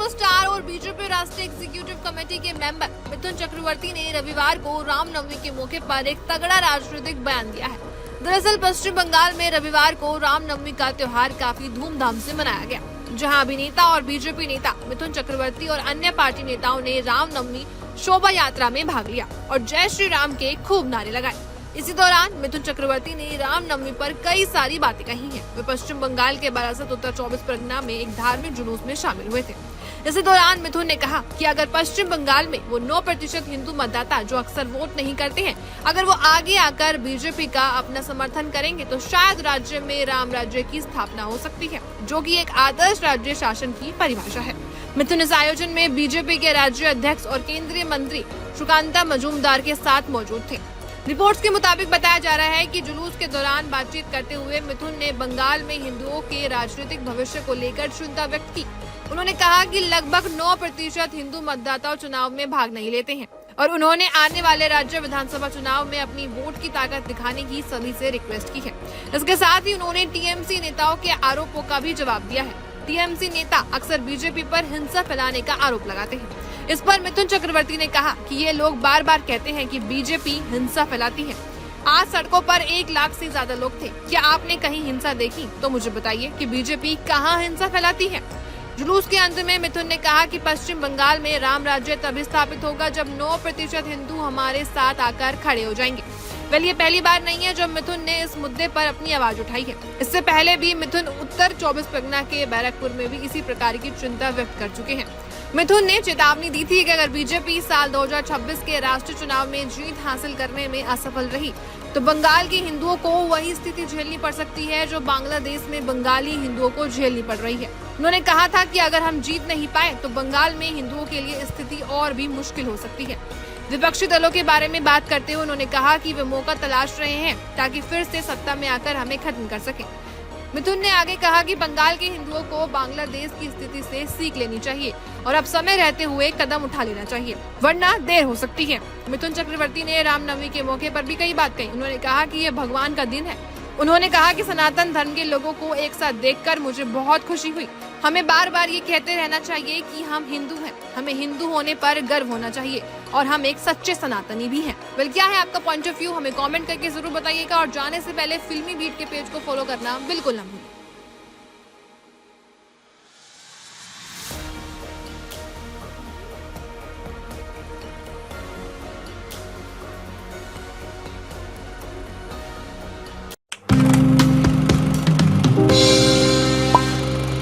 Superstar और BJP राष्ट्रीय executive committee के मेंबर मिथुन चक्रवर्ती ने रविवार को रामनवमी के मौके पर एक तगड़ा राजनीतिक बयान दिया है। दरअसल पश्चिम बंगाल में रविवार को रामनवमी का त्योहार काफी धूमधाम से मनाया गया, जहां अभिनेता और बीजेपी नेता मिथुन चक्रवर्ती और अन्य पार्टी नेताओं ने रामनवमी शोभा यात्रा में भाग लिया और जय श्री राम के खूब नारे लगाए। इसी दौरान मिथुन चक्रवर्ती ने रामनवमी पर कई सारी बातें कही हैं। वे पश्चिम बंगाल के बारासत उत्तर 24 परगना में एक धार्मिक जुलूस में शामिल हुए थे। इसी दौरान मिथुन ने कहा कि अगर पश्चिम बंगाल में वो 9% हिंदू मतदाता जो अक्सर वोट नहीं करते हैं, अगर वो आगे आकर बीजेपी का अपना समर्थन करेंगे तो शायद राज्य में राम राज्य की स्थापना हो सकती है, जो कि एक आदर्श राज्य शासन की परिभाषा है। मिथुन इस आयोजन में बीजेपी के राज्य अध्यक्ष और केंद्रीय मंत्री सुकांता मजूमदार के साथ मौजूद थे। रिपोर्ट्स के मुताबिक बताया जा रहा है कि जुलूस के दौरान बातचीत करते हुए मिथुन ने बंगाल में हिंदुओं के राजनीतिक भविष्य को लेकर चिंता व्यक्त की। उन्होंने कहा कि लगभग 9% हिंदू मतदाता चुनाव में भाग नहीं लेते हैं और उन्होंने आने वाले राज्य विधानसभा चुनाव में अपनी वोट की ताकत दिखाने की सभी से रिक्वेस्ट की है। इसके साथ ही उन्होंने टीएमसी नेताओं के आरोपों का भी जवाब दिया है। टीएमसी नेता अक्सर बीजेपी पर हिंसा फैलाने का आरोप लगाते हैं। इस पर मिथुन चक्रवर्ती ने कहा कि ये लोग बार बार कहते हैं कि बीजेपी हिंसा फैलाती है। आज सड़कों पर 1 लाख से ज्यादा लोग थे। क्या आपने कहीं हिंसा देखी? तो मुझे बताइए कि बीजेपी कहाँ हिंसा फैलाती है। जुलूस के अंत में मिथुन ने कहा कि पश्चिम बंगाल में राम राज्य तभी स्थापित होगा जब 9% हिंदू हमारे साथ आकर खड़े हो जाएंगे। वेल, ये पहली बार नहीं है जब मिथुन ने इस मुद्दे पर अपनी आवाज उठाई है। इससे पहले भी मिथुन उत्तर 24 परगना के बैरकपुर में भी इसी प्रकार की चिंता व्यक्त कर चुके हैं। मिथुन ने चेतावनी दी थी कि अगर बीजेपी साल 2026 के राष्ट्रीय चुनाव में जीत हासिल करने में असफल रही तो बंगाल के हिंदुओं को वही स्थिति झेलनी पड़ सकती है जो बांग्लादेश में बंगाली हिंदुओं को झेलनी पड़ रही है। उन्होंने कहा था कि अगर हम जीत नहीं पाए तो बंगाल में हिंदुओं के लिए स्थिति और भी मुश्किल हो सकती है। विपक्षी दलों के बारे में बात करते हुए उन्होंने कहा कि वे मौका तलाश रहे हैं ताकि फिर से सत्ता में आकर हमें खत्म कर सके। मिथुन ने आगे कहा कि बंगाल के हिंदुओं को बांग्लादेश की स्थिति से सीख लेनी चाहिए और अब समय रहते हुए कदम उठा लेना चाहिए, वरना देर हो सकती है। मिथुन चक्रवर्ती ने रामनवमी के मौके पर भी कई बात कही। उन्होंने कहा कि ये भगवान का दिन है। उन्होंने कहा कि सनातन धर्म के लोगों को एक साथ देखकर मुझे बहुत खुशी हुई। हमें बार बार ये कहते रहना चाहिए कि हम हिंदू हैं। हमें हिंदू होने पर गर्व होना चाहिए और हम एक सच्चे सनातनी भी हैं। वेल, क्या है आपका पॉइंट ऑफ व्यू? हमें कमेंट करके जरूर बताइएगा और जाने से पहले फिल्मी बीट के पेज को फॉलो करना बिल्कुल ना भूलें।